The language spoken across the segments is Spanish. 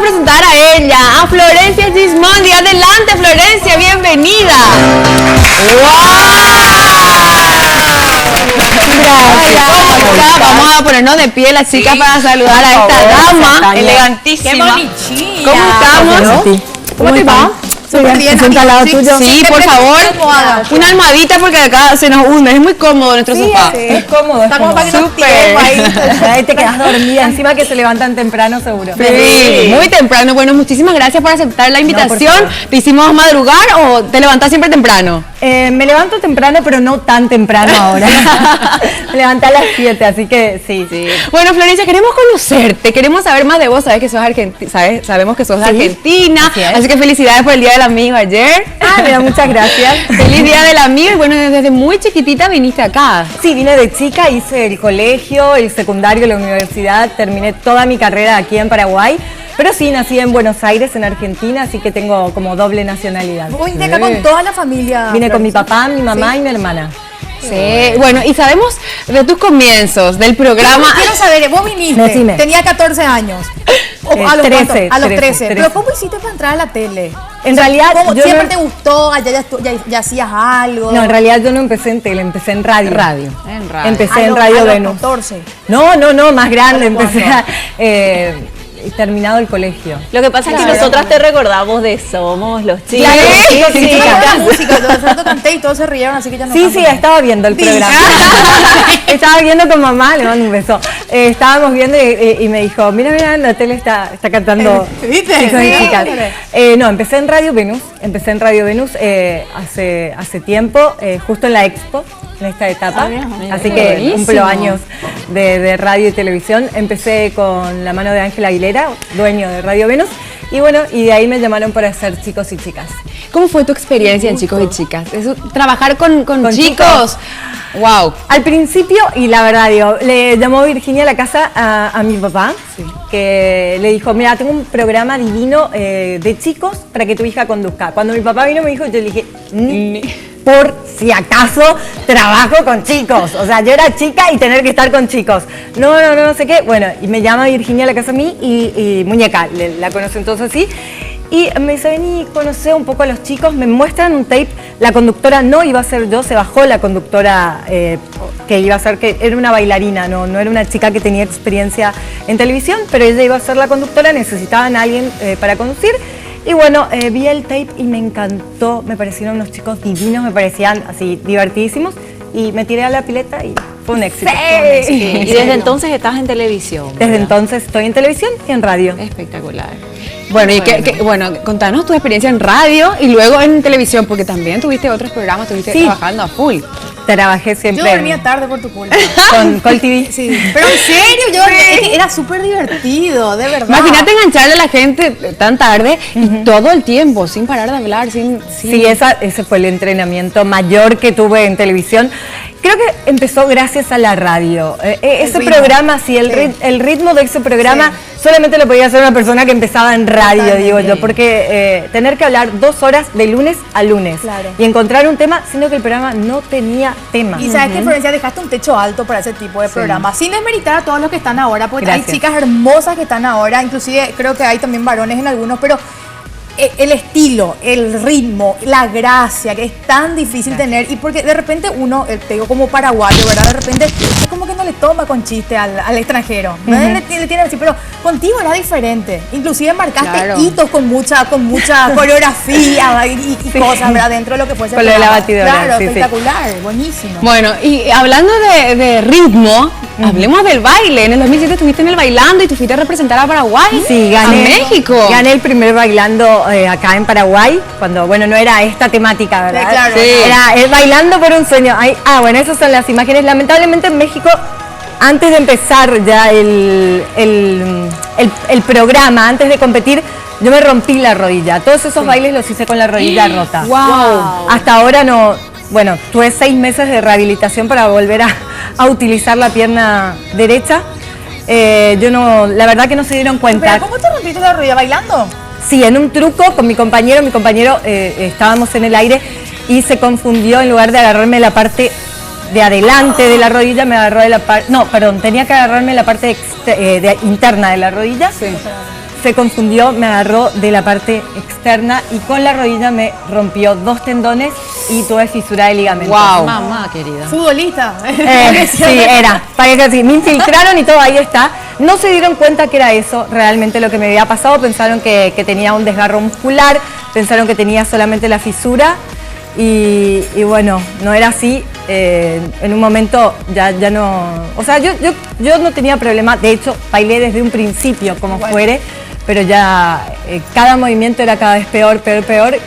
presentar a ella, a Florencia Gismondi. Adelante, Florencia, bienvenida. Vamos a ponernos de pie las chicas para saludar a esta dama elegantísima. ¡Qué bonichilla! ¿Cómo estamos? ¿Cómo te va? Súper bien. Al lado tuyo. Sí, por favor. Una almohadita porque acá se nos hunde. Es muy cómodo nuestro sofá. Es cómodo. Está como para que nos tiremos Ahí te quedas dormida. Encima que se levantan temprano, seguro. Sí, muy temprano. Bueno, muchísimas gracias por aceptar la invitación. ¿Te hicimos madrugar o te levantás siempre temprano? Me levanto temprano, pero no tan temprano ahora. Me levanté a las 7, así que sí. Bueno, Florencia, queremos conocerte, queremos saber más de vos. Sabes que sos sabemos que sos de Argentina, así que felicidades por el Día del Amigo ayer. Mira, muchas gracias. Feliz Día del Amigo. Y bueno, desde muy chiquitita viniste acá. Sí, vine de chica, hice el colegio, el secundario, la universidad, terminé toda mi carrera aquí en Paraguay. Pero sí, nací en Buenos Aires, en Argentina, así que tengo como doble nacionalidad. Vos viniste acá con toda la familia. Vine con mi papá, mi mamá y mi hermana. Sí, bueno, y sabemos de tus comienzos, del programa. Quiero saber, vos viniste, Decime. Tenía 14 años. A los 13. A los 13. Pero ¿cómo hiciste para entrar a la tele? En realidad, yo ¿siempre te gustó? ¿Ya hacías algo? No, en realidad yo no empecé en tele, empecé en radio. En radio. Empecé en Radio Venus. 14. No, más grande, empecé terminado el colegio. Lo que pasa es que nosotras te recordamos de Somos los Chicos. Claro, Sí, la música, yo canté y todos se rieron, así que ya no canto más. Estaba viendo el programa. Estaba viendo con mamá, le mando un beso. Estábamos viendo y me dijo, mira, en la tele está cantando. ¿Viste? Chicos y chicas. No, empecé en Radio Venus hace tiempo, justo en la Expo, en esta etapa. Así que cumplo años de radio y televisión. Empecé con la mano de Ángel Aguilera, dueño de Radio Venus, y bueno, y de ahí me llamaron para hacer Chicos y Chicas. ¿Cómo fue tu experiencia en Chicos y Chicas? Trabajar con chicos. Wow. Al principio, y la verdad, le llamó Virginia a la casa a mi papá, que le dijo, mira, tengo un programa divino de chicos para que tu hija conduzca. Cuando mi papá vino me dijo, yo le dije, por si acaso trabajo con chicos. O sea, yo era chica y tener que estar con chicos. No sé qué. Bueno, y me llama Virginia a la casa a mí y Muñeca, la conoce entonces así. Y me dice, vení, conocer un poco a los chicos, me muestran un tape, la conductora no iba a ser yo, se bajó la conductora que iba a ser, que era una bailarina, no era una chica que tenía experiencia en televisión, pero ella iba a ser la conductora, necesitaban a alguien para conducir. Y bueno, vi el tape y me encantó, me parecieron unos chicos divinos, me parecían así divertidísimos y me tiré a la pileta y fue un éxito. Y desde entonces estás en televisión. Desde entonces estoy en televisión y en radio. Espectacular. Bueno, y contanos tu experiencia en radio y luego en televisión, porque también tuviste otros programas, trabajando a full. Trabajé siempre. Yo dormía tarde por tu culpa. Con Col TV. Sí. Pero en serio, era súper divertido, de verdad. Imagínate engancharle a la gente tan tarde y todo el tiempo, sin parar de hablar, sin... Sí, ese fue el entrenamiento mayor que tuve en televisión. Creo que empezó gracias a la radio. Ese programa, el ritmo de ese programa solamente lo podía hacer una persona que empezaba en radio, digo yo, porque tener que hablar 2 horas de lunes a lunes y encontrar un tema, sino que el programa no tenía tema. Y sabes que, Florencia, dejaste un techo alto para ese tipo de programas, sin desmeritar a todos los que están ahora, porque hay chicas hermosas que están ahora, inclusive creo que hay también varones en algunos, pero el estilo, el ritmo, la gracia, que es tan difícil tener, y porque de repente uno, te digo como paraguayo, ¿verdad? De repente es como que no le toma con chiste al extranjero, ¿no? Le tiene así, pero contigo era diferente, inclusive marcaste hitos con mucha coreografía y cosas, ¿verdad? Dentro de lo que fuese con la batidora. Claro, espectacular, buenísimo. Bueno, y hablando de ritmo, hablemos del baile. En el 2007 estuviste en el Bailando y tú fuiste a representar a Paraguay. Sí, gané. A México. Gané el primer Bailando acá en Paraguay, cuando, bueno, no era esta temática, ¿verdad? Sí, claro. Sí. Era el Bailando por un Sueño. Bueno, esas son las imágenes. Lamentablemente en México, antes de empezar ya el programa, antes de competir, yo me rompí la rodilla. Todos esos bailes los hice con la rodilla rota. Wow. Hasta ahora no. Bueno, tuve 6 meses de rehabilitación para volver a utilizar la pierna derecha. La verdad que no se dieron cuenta. ¿Pero cómo te rompiste la rodilla? ¿Bailando? Sí, en un truco con mi compañero estábamos en el aire y se confundió, en lugar de agarrarme la parte de adelante de la rodilla, me agarró de la parte... No, perdón, tenía que agarrarme la parte interna de la rodilla. Sí. se confundió, me agarró de la parte externa y con la rodilla me rompió 2 tendones y tuve fisura de ligamento. Wow. Mamá querida. Futbolista. Sí, era. Para que así, me infiltraron y todo, ahí está. No se dieron cuenta que era eso realmente lo que me había pasado. Pensaron que tenía un desgarro muscular, pensaron que tenía solamente la fisura y bueno, no era así. En un momento ya no... O sea, yo no tenía problema. De hecho, bailé desde un principio como fuere, pero ya cada movimiento era cada vez peor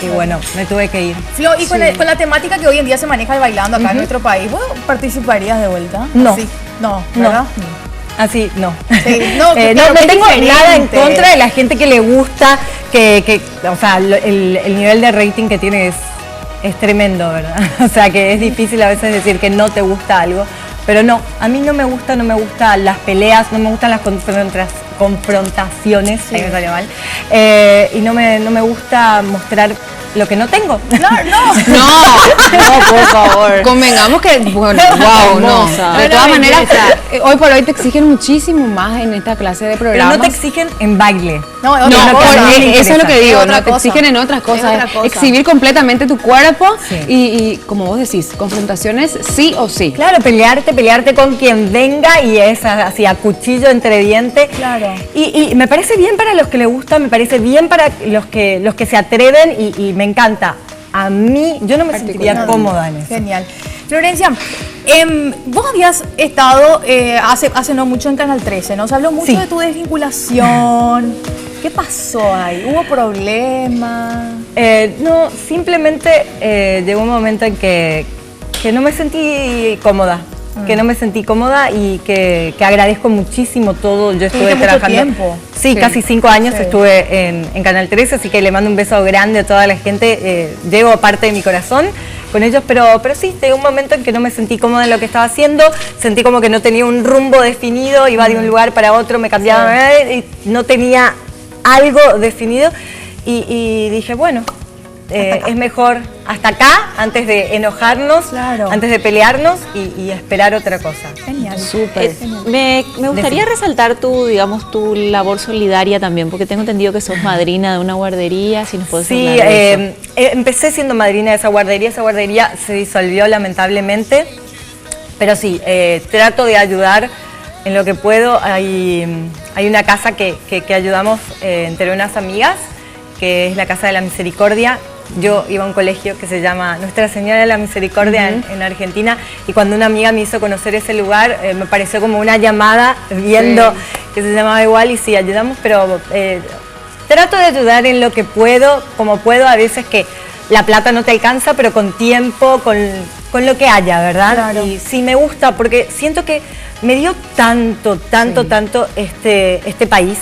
y bueno, me tuve que ir. Flo, y con la temática que hoy en día se maneja el bailando acá en nuestro país, ¿vos participarías de vuelta? No. Sí. No, ¿verdad? Así, no. Sí, no, no tengo diferente. nada en contra de la gente que le gusta, o sea, el nivel de rating que tiene es tremendo, ¿verdad? O sea, que es difícil a veces decir que no te gusta algo, pero no, a mí no me gustan las peleas, no me gustan las confrontaciones, ahí me salió mal, y no me gusta mostrar lo que no tengo. No, por favor. Convengamos que, bueno, wow, no. De todas maneras, hoy por hoy te exigen muchísimo más en esta clase de Pero programas. no te exigen en baile. No, No, eso es lo que digo, Es otra no te cosa. exigen en otras cosas, otra cosa. exhibir completamente tu cuerpo Sí. y como vos decís, confrontaciones sí o sí. Claro, pelearte con quien venga y es así a cuchillo entre dientes. Claro. Y me parece bien para los que les gusta, me parece bien para los que se atreven y me encanta. A mí, yo no me sentiría cómoda en eso. Genial. Florencia, vos habías estado hace no mucho en Canal 13, ¿no? Se habló mucho Sí. de tu desvinculación. ¿Qué pasó ahí? ¿Hubo problemas? No, simplemente llegó un momento en que no me sentí cómoda. Que no me sentí cómoda y que agradezco muchísimo todo. Yo estuve Tuviste mucho trabajando. tiempo. Sí, Sí. casi 5 años Sí. estuve en Canal 13, así que le mando un beso grande a toda la gente. Llevo parte de mi corazón con ellos, pero sí, llegó un momento en que no me sentí cómoda en lo que estaba haciendo. Sentí como que no tenía un rumbo definido, iba de un lugar para otro, me cambiaba y no tenía algo definido. Y dije, bueno, es mejor hasta acá, antes de enojarnos, Claro. antes de pelearnos y esperar otra cosa. Genial. Súper. Me gustaría resaltar digamos, tu labor solidaria también, porque tengo entendido que sos madrina de una guardería, si nos podés Sí, hablar de eso. empecé siendo madrina de esa guardería se disolvió lamentablemente, pero sí, trato de ayudar en lo que puedo. Hay una casa que ayudamos entre unas amigas, que es la Casa de la Misericordia. Yo iba a un colegio que se llama Nuestra Señora de la Misericordia en Argentina, y cuando una amiga me hizo conocer ese lugar, me pareció como una llamada viendo que se llamaba igual, y sí, ayudamos, pero trato de ayudar en lo que puedo, como puedo. A veces que la plata no te alcanza, pero con tiempo, con lo que haya, ¿verdad? Claro. Y sí me gusta, porque siento que me dio tanto este país.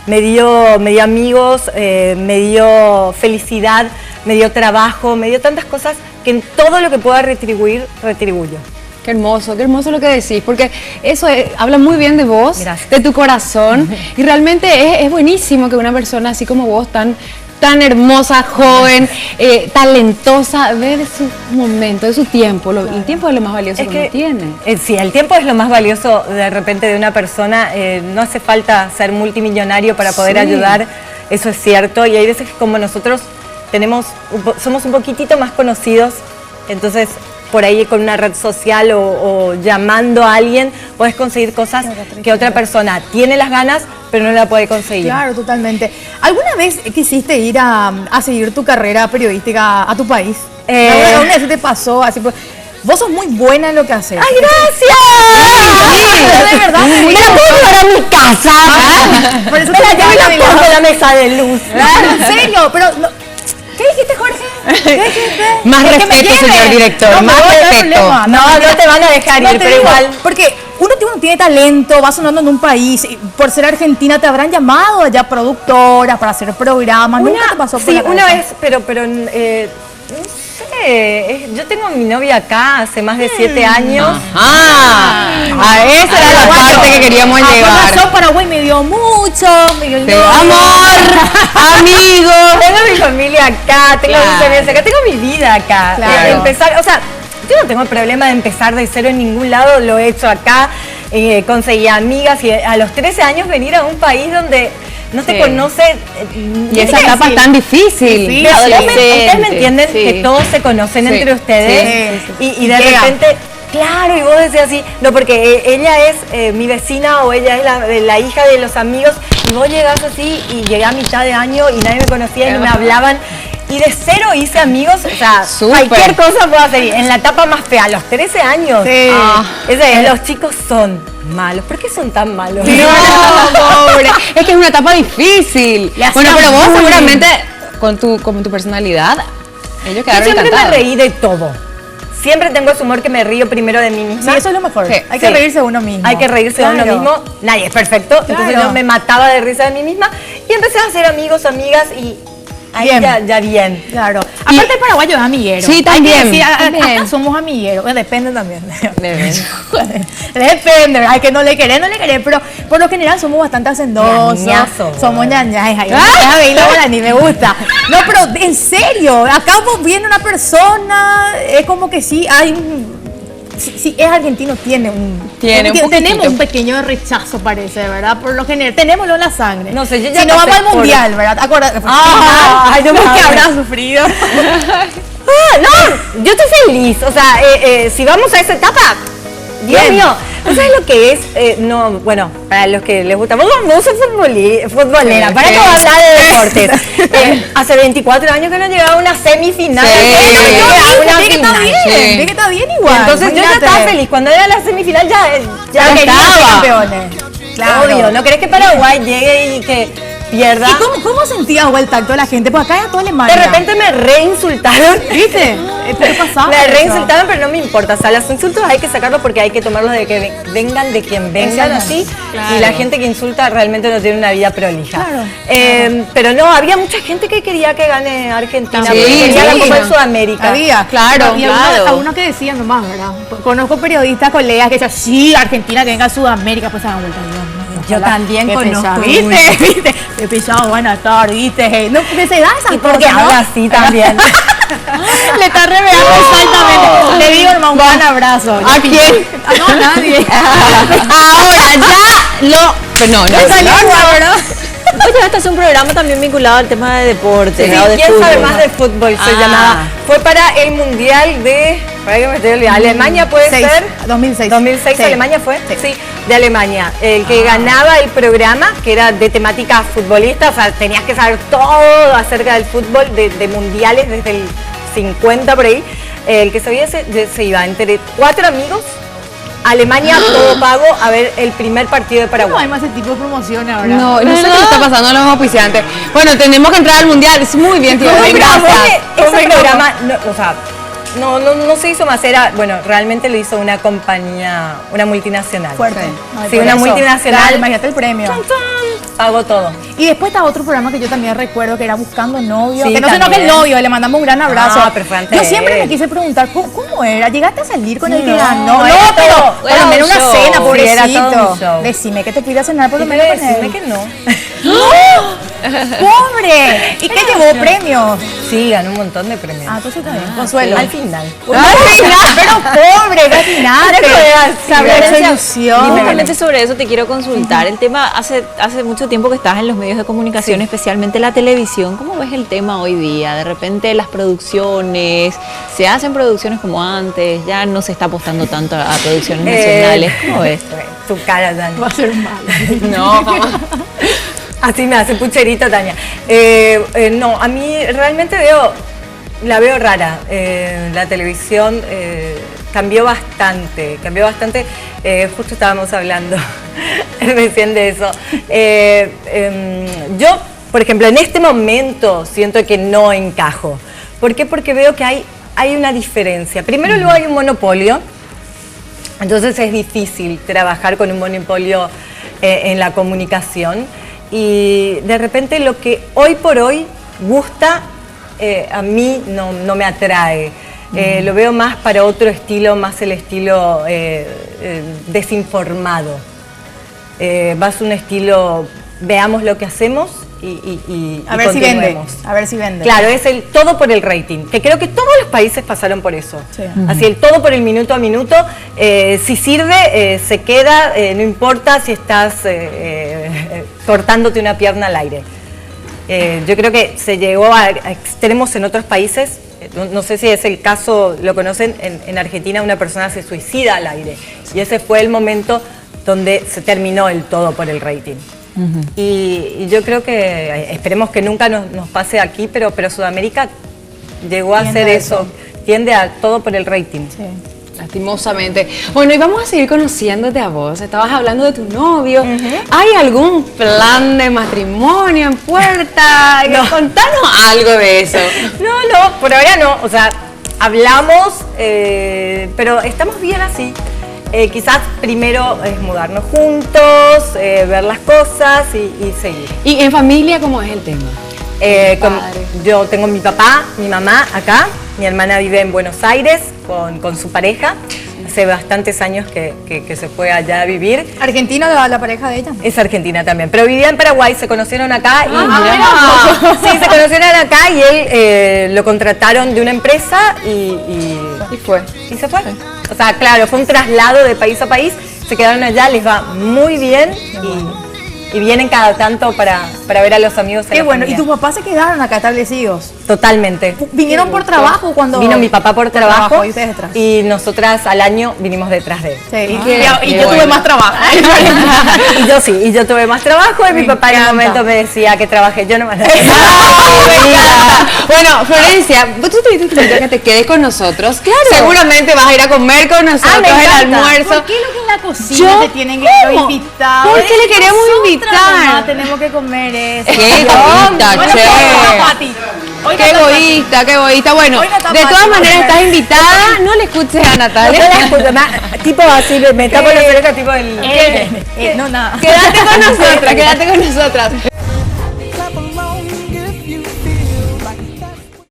Me dio amigos, me dio felicidad, me dio trabajo, me dio tantas cosas que en todo lo que pueda retribuir, retribuyo. Qué hermoso lo que decís, porque eso habla muy bien de vos, Gracias. de tu corazón, y realmente es buenísimo que una persona así como vos, tan hermosa, joven, talentosa, ve de su momento, de su tiempo. El tiempo es lo más valioso que uno tiene. Sí, el tiempo es lo más valioso de repente de una persona. No hace falta ser multimillonario para poder ayudar, eso es cierto. Y hay veces que como nosotros somos un poquitito más conocidos, entonces por ahí con una red social o llamando a alguien puedes conseguir cosas que otra persona tiene las ganas pero no la puede conseguir. Claro, totalmente. ¿Alguna vez quisiste ir a seguir tu carrera periodística a tu país? ¿Alguna vez te pasó así? Pues, vos sos muy buena en lo que haces. ¡Ay, gracias! De verdad. ¡Me la puedo llevar a mi casa! Por eso ¡Me la te llevo y la llamo pongo en la mesa de luz! Claro, en serio, pero... ¿Qué dijiste, Jorge? ¿Qué dijiste? Más Es que me respeto, lleve. señor director, No, más no hay respeto. problema. No te van a dejar No ir, te pero digo, igual. porque uno tiene talento, va sonando en un país, y por ser argentina te habrán llamado allá productoras para hacer programas. ¿Nunca te pasó por Sí, la una cabeza? vez, pero no sé, yo tengo a mi novia acá hace más de 7 años. A esa era la parte que queríamos Por llegar. razón, Paraguay me dio mucho, me dio el Te novio. amor, amigo. Tengo mi familia acá, tengo mis amigos acá, tengo mi vida acá. Claro. Empezar, o sea, yo no tengo problema de empezar de cero en ningún lado, lo he hecho acá, conseguí amigas y a los 13 años venir a un país donde no te conoce. Y esa etapa es tan difícil. Sí, Pero adolescente, ustedes me entienden sí. que todos se conocen entre ustedes y de Llega. repente, claro, y vos decís así, no, porque ella es mi vecina o ella es la hija de los amigos y vos llegás así y llegué a mitad de año y nadie me conocía y no me hablaban. Y de cero hice amigos, o sea, Súper. cualquier cosa puedo hacer. En la etapa más fea, a los 13 años. Sí. Los chicos son malos. ¿Por qué son tan malos? No, pobre. Es que es una etapa difícil. Le Bueno, hacían pero vos bullying. seguramente, con tu personalidad, ellos Yo quedaron siempre encantados. me reí de todo. Siempre tengo ese humor que me río primero de mí misma. Sí, eso es lo mejor. Sí. Hay que reírse de uno mismo. Hay que reírse de uno Claro. mismo. Nadie es perfecto. Entonces Claro. yo me mataba de risa de mí misma y empecé a hacer amigos, amigas y ahí Bien. ya bien. Claro. Aparte el paraguayo es amiguero. Sí, también. Hay que decir, También. acá somos amigueros. Bueno, depende también. Depende. Depende. Hay que no le querés, pero por lo general somos bastante hacendosos. Ñañazos. Somos ñañas. Ni me gusta. No, pero en serio, acá vos viene una persona, es como que sí hay un... Si es argentino, tiene un poquitito. tenemos un pequeño rechazo, parece, ¿verdad? Por lo general, tenémoslo en la sangre. No sé, yo ya si no pasé vamos al por- mundial, ¿verdad? Acuérdate. Ay, no me que hables. habrá sufrido. No, yo estoy feliz. O sea, si vamos a esa etapa, Dios Bien. mío, ¿no sabes lo que es? No, bueno, para los que les gusta, vos sos futbolera, Sí, ¿para sí. qué vamos a hablar de deportes? Hace 24 años que no llegaba a una semifinal. Sí. A una Vi que está final. bien, Sí. vi que está bien igual. Entonces yo ya imagínate. estaba feliz. Cuando era la semifinal ya Ya quería ser estaba. campeones. Claro. Obvio, ¿no querés que Paraguay llegue y que pierda? ¿Y cómo sentías vos el tacto de la gente? Pues acá era toda Alemania. De repente me reinsultaron. ¿Viste? ¿Qué pasaba? Me eso? reinsultaron, pero no me importa. O sea, los insultos hay que sacarlos porque hay que tomarlos de que vengan de quien vengan, así. Claro. Y la gente que insulta realmente no tiene una vida prolija. Claro. Pero no, había mucha gente que quería que gane Argentina. Sí, porque quería sí. la Copa de Sudamérica. Había, Claro, y claro. algunos que decían nomás, ¿verdad? Conozco periodistas, colegas que decían, sí, Argentina que venga a Sudamérica, pues se dan vuelta. Yo también Qué conozco pesado, mucho. ¿viste? Qué pesado, buenas tardes, ¿viste? No, porque se da esas Y porque cosas, ¿no? habla así también. Le está revelando exactamente. Le digo, hermano, un gran abrazo. ¿A quién? No, a nadie. Ahora ya lo... Pero no, no. Salió igual, ¿verdad? Vos llegaste a hacer un programa también vinculado al tema de deporte, Sí, ¿no? De ¿quién sabe fútbol. más de fútbol? Se Ah. llamaba. Fue para el Mundial de... Para que me estoy olvidando. Alemania puede Seis, ser. 2006. 2006 Sí. Alemania fue. Sí, de Alemania. El que ganaba el programa, que era de temática futbolista, o sea, tenías que saber todo acerca del fútbol, de mundiales desde el 50 por ahí. El que sabía se iba entre 4 amigos. Alemania todo pago a ver el primer partido de No Paraguay. hay más ese tipo de promociones ahora. No, no sé qué le está pasando a los auspiciantes. Bueno, tenemos que entrar al mundial. Es muy bien, tío. No, pero Gracias. ese programa, no, o sea, no se hizo más, era, bueno, realmente lo hizo una compañía, una multinacional. Fuerte. Sí. Ay, Sí, por una eso. multinacional. Claro, imagínate el premio. Pagó todo. Y después está otro programa que yo también recuerdo que era Buscando Novio. Sí, que no se enoje el también. novio, le mandamos un gran abrazo. No, pero fue antes yo de siempre él. me quise preguntar, ¿cómo era? ¿Llegaste a salir con el que No, ganó? no, No, era pero todo- por era lo un menos una show. cena, Sí, era pobrecito. todo un show. Decime que te pida cenar por lo menos con Decime él. que no. ¡Pobre! ¿Y qué llevó premios? Sí, ganó un montón de premios. Ah, entonces está bien. Consuelo. Al final. Al final, pero pobre, imagínate. Pero fue así, Se habrá hecho Florencia, ilusión. Justamente sobre eso te quiero consultar. El tema, hace mucho tiempo que estás en los medios de comunicación, especialmente la televisión. ¿Cómo ves el tema hoy día? De repente las producciones, ¿se hacen producciones como antes? Ya no se está apostando tanto a producciones nacionales. ¿Cómo ves? Tu cara, Dani. Va a ser mal. No. Así me hace pucherito, Tania. No, a mí realmente la veo rara. La televisión cambió bastante. Justo estábamos hablando recién de eso. Yo, por ejemplo, en este momento siento que no encajo. ¿Por qué? Porque veo que hay una diferencia. Primero, luego hay un monopolio. Entonces es difícil trabajar con un monopolio en la comunicación. Y de repente lo que hoy por hoy gusta, a mí no me atrae. Lo veo más para otro estilo, más el estilo desinformado. Vas a un estilo, veamos lo que hacemos A ver si vende, continuemos. a ver si vende. Claro, es el todo por el rating, que creo que todos los países pasaron por eso. Sí. Así el todo por el minuto a minuto, si sirve, se queda, no importa si estás cortándote una pierna al aire. Yo creo que se llegó a extremos en otros países. No sé si es el caso, lo conocen, en Argentina una persona se suicida al aire y ese fue el momento donde se terminó el todo por el rating. Y yo creo que, esperemos que nunca nos pase aquí, pero Sudamérica llegó a hacer eso, tiende a todo por el rating. Sí. Lastimosamente. Bueno, y vamos a seguir conociéndote a vos. Estabas hablando de tu novio. ¿Hay algún plan de matrimonio en puerta? No. Contanos algo de eso. No, por ahora no. O sea, hablamos, pero estamos bien así. Quizás primero es mudarnos juntos, ver las cosas y seguir. ¿Y en familia cómo es el tema? Yo tengo mi papá, mi mamá acá, mi hermana vive en Buenos Aires con su pareja, hace bastantes años que se fue allá a vivir. ¿Argentina la pareja de ella? Es argentina también, pero vivía en Paraguay, se conocieron acá mira. sí, se conocieron acá y él lo contrataron de una empresa y se fue. O sea, claro, fue un traslado de país a país, se quedaron allá, les va muy bien y vienen cada tanto para ver a los amigos. Qué bueno, ¿y tus papás se quedaron acá establecidos? Totalmente. ¿Vinieron por trabajo cuando...? Vino mi papá por trabajo y ustedes detrás. y nosotras al año vinimos detrás de él. Sí, qué y yo tuve bueno. más trabajo. y yo tuve más trabajo y mi papá en un encanta. momento me decía que trabajé yo nomás. Bueno, Florencia, tú tuviste que te quedes con nosotros. Claro. Seguramente vas a ir a comer con nosotros me el encanta. almuerzo. ¿Por qué los que en la cocina Yo, te tienen que ¿cómo? invitar? ¿Por qué le queremos invitar? Mamá, tenemos que comer eso. Qué egoísta, Bueno, che. Pati. Hoy Qué no está egoísta, qué egoísta. Bueno, Hoy no está de todas Pati, maneras mujer. estás invitada. No le escuches a Natalia. Tipo así, me tapo la oreja, tipo el... No, nada. Quédate con nosotras, quédate con nosotras.